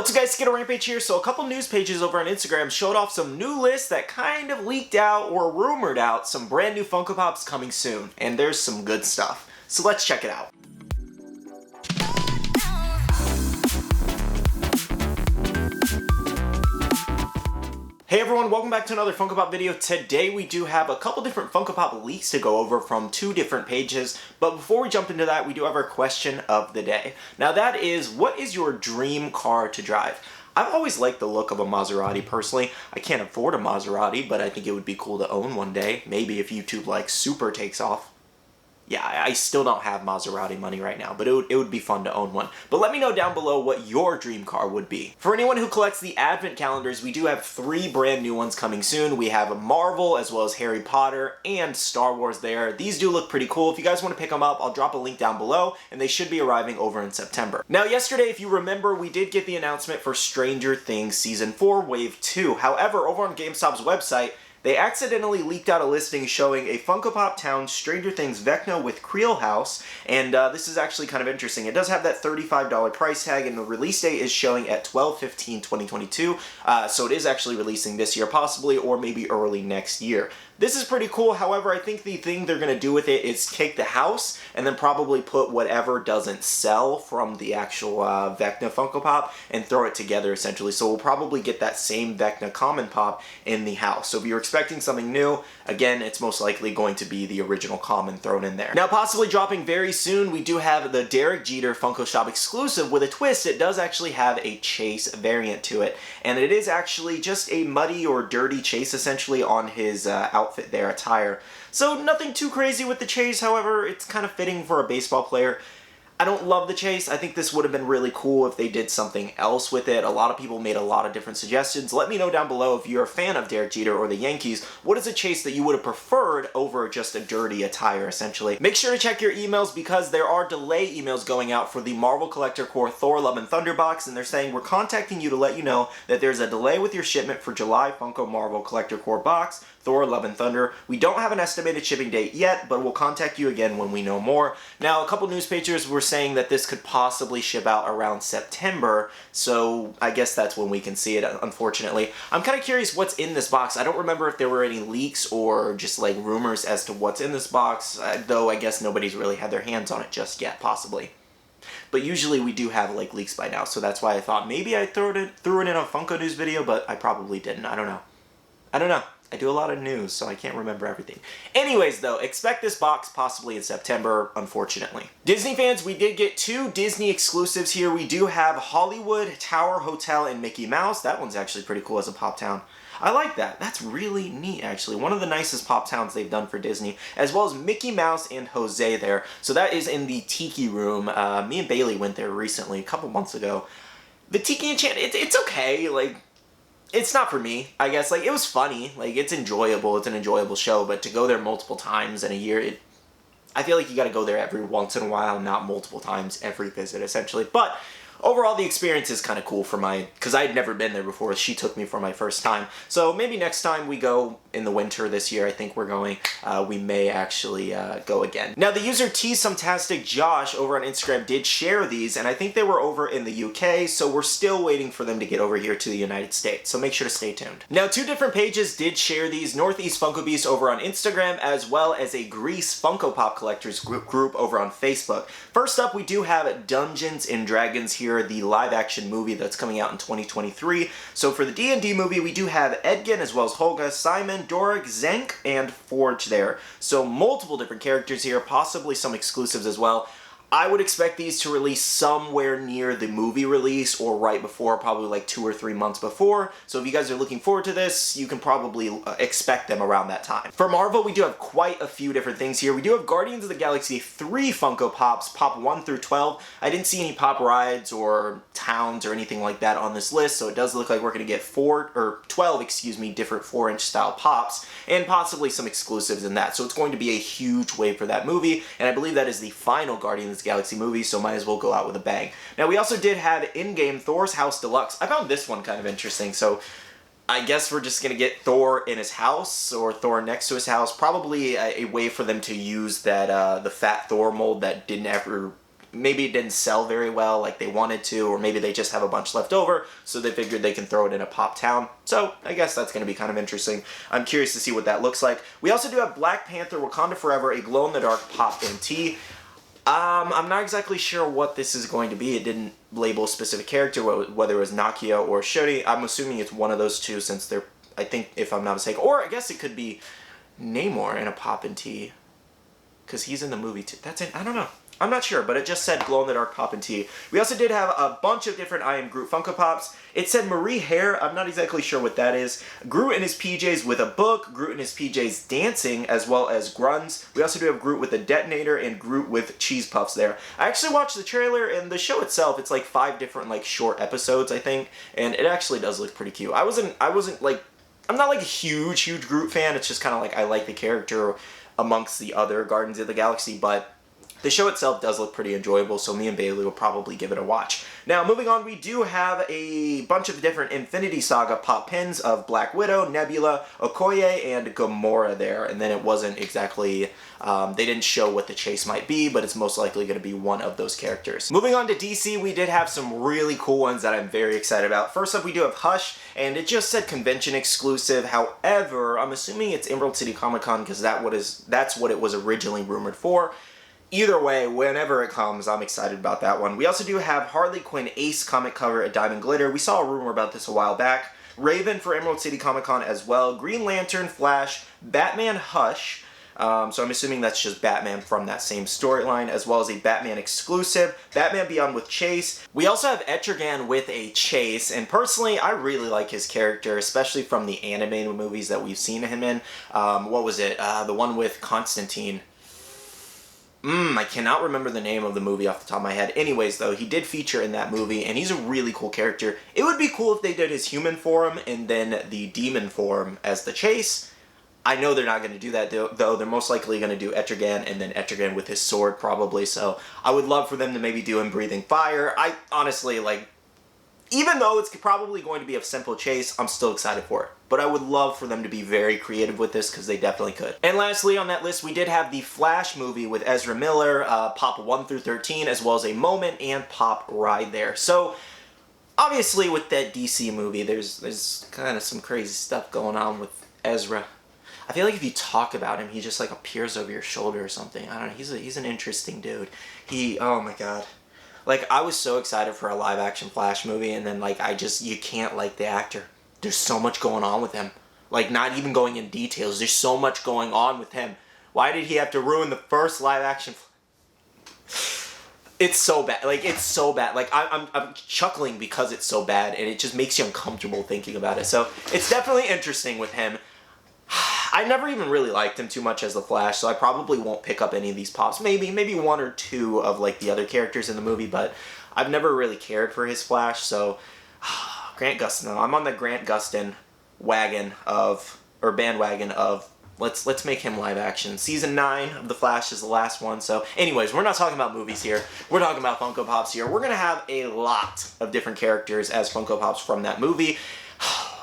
What's up guys, Skittlerampage here. So a couple news pages over on Instagram showed off some new lists that kind of leaked out or rumored out some brand new Funko Pops coming soon. And there's some good stuff. So let's check it out. Hey everyone, welcome back to another Funko Pop video. Today we do have a couple different Funko Pop leaks to go over from two different pages, but before we jump into that, we do have our question of the day. Now that is, what is your dream car to drive? I've always liked the look of a Maserati personally. I can't afford a Maserati, but I think it would be cool to own one day. Maybe if YouTube like super takes off. Yeah, I still don't have Maserati money right now, but it would be fun to own one. But let me know down below what your dream car would be. For anyone who collects the advent calendars, we do have 3 brand new ones coming soon. We have Marvel, as well as Harry Potter, and Star Wars there. These do look pretty cool. If you guys want to pick them up, I'll drop a link down below, and they should be arriving over in September. Now, yesterday, if you remember, we did get the announcement for Stranger Things Season 4 Wave 2. However, over on GameStop's website, they accidentally leaked out a listing showing a Funko Pop Town Stranger Things Vecna with Creel House, and this is actually kind of interesting. It does have that $35 price tag, and the release date is showing at 12/15/2022, so it is actually releasing this year possibly, or maybe early next year. This is pretty cool. However, I think the thing they're going to do with it is take the house and then probably put whatever doesn't sell from the actual Vecna Funko Pop and throw it together essentially. So we'll probably get that same Vecna Common Pop in the house. So if you're expecting something new, again, it's most likely going to be the original Common thrown in there. Now, possibly dropping very soon, we do have the Derek Jeter Funko Shop exclusive with a twist. It does actually have a Chase variant to it, and it is actually just a muddy or dirty Chase essentially on his outfit there, attire. So nothing too crazy with the Chase, however, it's kind of fitting for a baseball player. I don't love the Chase. I think this would have been really cool if they did something else with it. A lot of people made a lot of different suggestions. Let me know down below if you're a fan of Derek Jeter or the Yankees. What is a Chase that you would have preferred over just a dirty attire, essentially? Make sure to check your emails because there are delay emails going out for the Marvel Collector Core Thor Love and Thunder box, and they're saying, we're contacting you to let you know that there's a delay with your shipment for July Funko Marvel Collector Core box, Thor Love and Thunder. We don't have an estimated shipping date yet, but we'll contact you again when we know more. Now, a couple newspapers were saying that this could possibly ship out around September, so I guess that's when we can see it, unfortunately. I'm kind of curious what's in this box. I don't remember if there were any leaks or just like rumors as to what's in this box, though I guess nobody's really had their hands on it just yet, possibly. But usually we do have like leaks by now, so that's why I thought maybe I threw it in a Funko News video, but I probably didn't. I don't know. I do a lot of news, so I can't remember everything. Anyways, though, expect this box possibly in September, unfortunately. Disney fans, we did get 2 Disney exclusives here. We do have Hollywood Tower Hotel and Mickey Mouse. That one's actually pretty cool as a Pop Town. I like that. That's really neat, actually. One of the nicest Pop Towns they've done for Disney, as well as Mickey Mouse and Jose there. So that is in the Tiki Room. Me and Bailey went there recently, a couple months ago. The Tiki Enchantment, it's okay, like, it's not for me, I guess. Like, it was funny. Like, it's enjoyable. It's an enjoyable show, but to go there multiple times in a year, I feel like you gotta go there every once in a while, not multiple times every visit, essentially. But overall, the experience is kind of cool for because I had never been there before. She took me for my first time. So maybe next time we go in the winter this year, I think we're going, we may actually go again. Now, the user T-Sumtastic Josh over on Instagram did share these, and I think they were over in the UK, so we're still waiting for them to get over here to the United States. So make sure to stay tuned. Now, 2 different pages did share these. Northeast Funko Beast over on Instagram, as well as a Greece Funko Pop Collectors group over on Facebook. First up, we do have Dungeons and Dragons here, the live-action movie that's coming out in 2023. So for the D&D movie, we do have Edgin, as well as Holga, Simon, Doric, Zenk, and Forge there. So multiple different characters here, possibly some exclusives as well. I would expect these to release somewhere near the movie release or right before, probably like 2 or 3 months before. So if you guys are looking forward to this, you can probably expect them around that time. For Marvel, we do have quite a few different things here. We do have Guardians of the Galaxy 3 Funko Pops, Pop 1 through 12. I didn't see any Pop rides or towns or anything like that on this list, so it does look like we're going to get 12, different 4-inch style Pops, and possibly some exclusives in that. So it's going to be a huge wave for that movie, and I believe that is the final Guardians Galaxy movie, so might as well go out with a bang. Now, we also did have in-game Thor's House Deluxe. I found this one kind of interesting, so I guess we're just going to get Thor in his house, or Thor next to his house. Probably a way for them to use that the Fat Thor mold that didn't ever maybe it didn't sell very well like they wanted to, or maybe they just have a bunch left over, so they figured they can throw it in a Pop Town. So I guess that's going to be kind of interesting. I'm curious to see what that looks like. We also do have Black Panther Wakanda Forever, a glow-in-the-dark Pop NT. I'm not exactly sure what this is going to be. It didn't label a specific character, whether it was Nakia or Shuri. I'm assuming it's one of those two since they're, I think, if I'm not mistaken. Or I guess it could be Namor in a Pop and T, because he's in the movie too. That's it. I don't know. I'm not sure, but it just said glow-in-the-dark Pop and T. We also did have a bunch of different I Am Groot Funko Pops. It said Marie Hare. I'm not exactly sure what that is. Groot in his PJs with a book, Groot in his PJs dancing, as well as grunts. We also do have Groot with a detonator and Groot with cheese puffs there. I actually watched the trailer, and the show itself, it's like 5 different like short episodes, I think, and it actually does look pretty cute. I wasn't like, I'm not like a huge Groot fan. It's just kind of like I like the character amongst the other Guardians of the Galaxy, but the show itself does look pretty enjoyable, so me and Bailey will probably give it a watch. Now, moving on, we do have a bunch of different Infinity Saga pop pins of Black Widow, Nebula, Okoye, and Gamora there, and then it wasn't exactly, they didn't show what the chase might be, but it's most likely going to be one of those characters. Moving on to DC, we did have some really cool ones that I'm very excited about. First up, we do have Hush, and it just said convention exclusive. However, I'm assuming it's Emerald City Comic Con because that's what it was originally rumored for. Either way, whenever it comes, I'm excited about that one. We also do have Harley Quinn Ace comic cover at Diamond Glitter. We saw a rumor about this a while back. Raven for Emerald City Comic Con as well. Green Lantern, Flash, Batman Hush. So I'm assuming that's just Batman from that same storyline, as well as a Batman exclusive. Batman Beyond with Chase. We also have Etrigan with a Chase, and personally, I really like his character, especially from the animated movies that we've seen him in. What was it? The one with Constantine. I cannot remember the name of the movie off the top of my head. Anyways, though, he did feature in that movie, and he's a really cool character. It would be cool if they did his human form and then the demon form as the Chase. I know they're not going to do that, though. They're most likely going to do Etrigan and then Etrigan with his sword, probably. So I would love for them to maybe do him breathing fire. I honestly, like, even though it's probably going to be a simple chase, I'm still excited for it. But I would love for them to be very creative with this, because they definitely could. And lastly on that list, we did have the Flash movie with Ezra Miller, Pop 1 through 13, as well as a Moment and Pop Ride there. So, obviously with that DC movie, there's kind of some crazy stuff going on with Ezra. I feel like if you talk about him, he just like appears over your shoulder or something. I don't know, he's an interesting dude. Oh my god. Like, I was so excited for a live-action Flash movie, and then, like, you can't like the actor. There's so much going on with him. Like, not even going in details. There's so much going on with him. Why did he have to ruin the first live-action? It's so bad. Like, it's so bad. Like, I'm chuckling because it's so bad, and it just makes you uncomfortable thinking about it. So, it's definitely interesting with him. I never even really liked him too much as the Flash, so I probably won't pick up any of these pops. Maybe one or two of like the other characters in the movie, but I've never really cared for his Flash. So Grant Gustin, though. I'm on the Grant Gustin bandwagon of let's make him live action. Season 9 of The Flash is the last one. So anyways, we're not talking about movies here. We're talking about Funko Pops here. We're gonna have a lot of different characters as Funko Pops from that movie.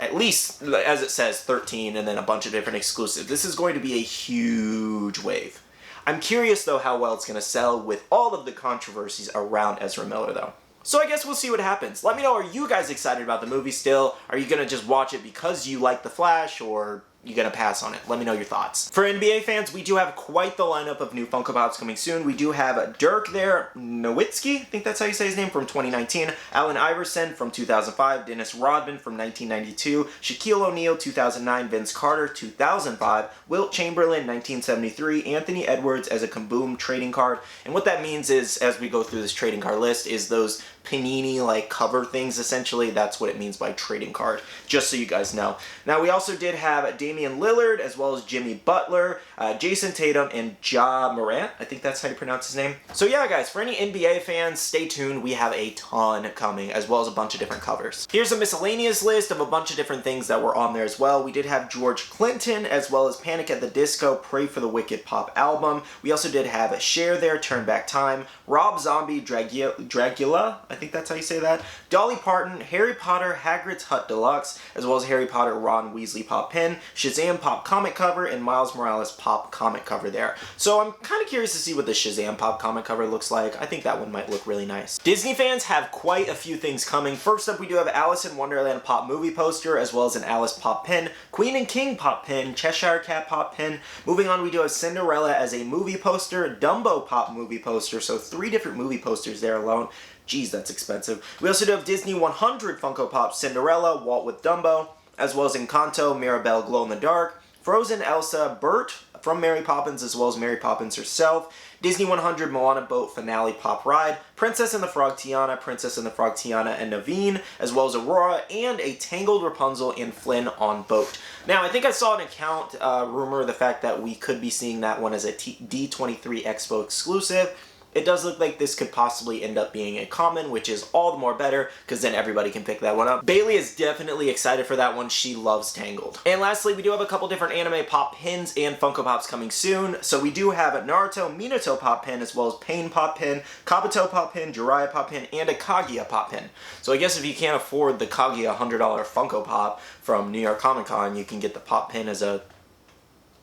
At least, as it says, 13, and then a bunch of different exclusives. This is going to be a huge wave. I'm curious, though, how well it's going to sell with all of the controversies around Ezra Miller, though. So I guess we'll see what happens. Let me know, are you guys excited about the movie still? Are you going to just watch it because you like The Flash, or you gonna pass on it? Let me know your thoughts. For NBA fans, we do have quite the lineup of new Funko Pops coming soon. We do have Dirk there, Nowitzki, I think that's how you say his name, from 2019, Allen Iverson from 2005, Dennis Rodman from 1992, Shaquille O'Neal 2009, Vince Carter 2005, Wilt Chamberlain 1973, Anthony Edwards as a Kaboom trading card. And what that means is, as we go through this trading card list, is those Panini like cover things, essentially. That's what it means by trading card, just so you guys know. Now we also did have Damian Lillard as well as Jimmy Butler, Jason Tatum, and Ja Morant. I think that's how you pronounce his name. So yeah guys, for any NBA fans, stay tuned. We have a ton coming, as well as a bunch of different covers. Here's a miscellaneous list of a bunch of different things that were on there as well. We did have George Clinton as well as Panic at the Disco, Pray for the Wicked Pop album. We also did have Cher there, Turn Back Time, Rob Zombie, Dragula, I think that's how you say that. Dolly Parton, Harry Potter Hagrid's Hut Deluxe, as well as Harry Potter Ron Weasley pop pin, Shazam pop comic cover, and Miles Morales pop comic cover there. So I'm kind of curious to see what the Shazam pop comic cover looks like. I think that one might look really nice. Disney fans have quite a few things coming. First up, we do have Alice in Wonderland pop movie poster, as well as an Alice pop pin, Queen and King pop pin, Cheshire Cat pop pin. Moving on, we do have Cinderella as a movie poster, Dumbo pop movie poster, so 3 different movie posters there alone. Geez, that's expensive. We also do have Disney 100 Funko Pop Cinderella, Walt with Dumbo, as well as Encanto, Mirabelle Glow in the Dark, Frozen Elsa, Bert from Mary Poppins, as well as Mary Poppins herself, Disney 100 Moana Boat Finale Pop Ride, Princess and the Frog Tiana, Princess and the Frog Tiana and Naveen, as well as Aurora, and a Tangled Rapunzel and Flynn on boat. Now, I think I saw an account rumor the fact that we could be seeing that one as a D23 Expo exclusive. It does look like this could possibly end up being a common, which is all the more better, because then everybody can pick that one up. Bailey is definitely excited for that one. She loves Tangled. And lastly, we do have a couple different anime pop pins and Funko Pops coming soon. So we do have a Naruto Minato pop pin, as well as Pain pop pin, Kabuto pop pin, Jiraiya pop pin, and a Kaguya pop pin. So I guess if you can't afford the Kaguya $100 Funko Pop from New York Comic Con, you can get the pop pin as a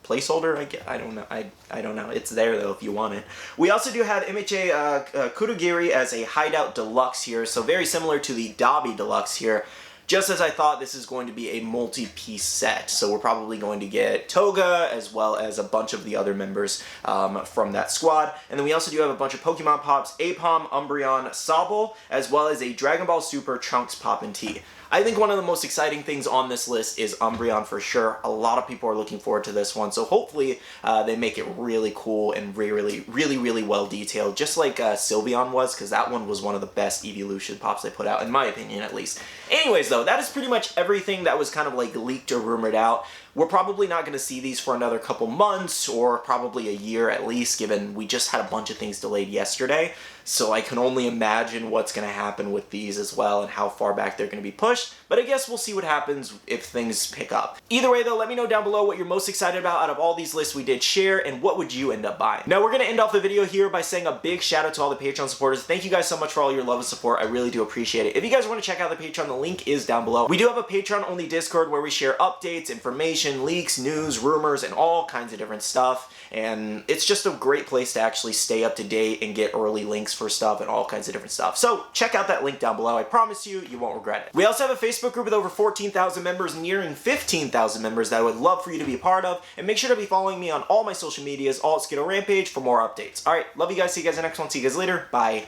placeholder. I don't know. I don't know. It's there though if you want it. We also do have MHA Kurogiri as a Hideout Deluxe here, so very similar to the Dobby Deluxe here. Just as I thought, this is going to be a multi-piece set, so we're probably going to get Toga as well as a bunch of the other members from that squad. And then we also do have a bunch of Pokemon Pops, Apom, Umbreon, Sobble, as well as a Dragon Ball Super Trunks Pop and T. I think one of the most exciting things on this list is Umbreon for sure. A lot of people are looking forward to this one, so hopefully they make it really cool and really well detailed, just like Sylveon was, because that one was one of the best evolution pops they put out, in my opinion at least. Anyways though, that is pretty much everything that was kind of like leaked or rumored out. We're probably not going to see these for another couple months, or probably a year at least, given we just had a bunch of things delayed yesterday. So I can only imagine what's going to happen with these as well and how far back they're going to be pushed. But I guess we'll see what happens if things pick up. Either way though, let me know down below what you're most excited about out of all these lists we did share, and what would you end up buying. Now we're going to end off the video here by saying a big shout out to all the Patreon supporters. Thank you guys so much for all your love and support. I really do appreciate it. If you guys want to check out the Patreon, the link is down below. We do have a Patreon only Discord where we share updates, information, leaks, news, rumors, and all kinds of different stuff. And it's just a great place to actually stay up to date and get early links for stuff and all kinds of different stuff. So check out that link down below. I promise you, you won't regret it. We also have a Facebook group with over 14,000 members, nearing 15,000 members that I would love for you to be a part of. And make sure to be following me on all my social medias, all at Skittlerampage, for more updates. Alright, love you guys. See you guys in the next one. See you guys later. Bye.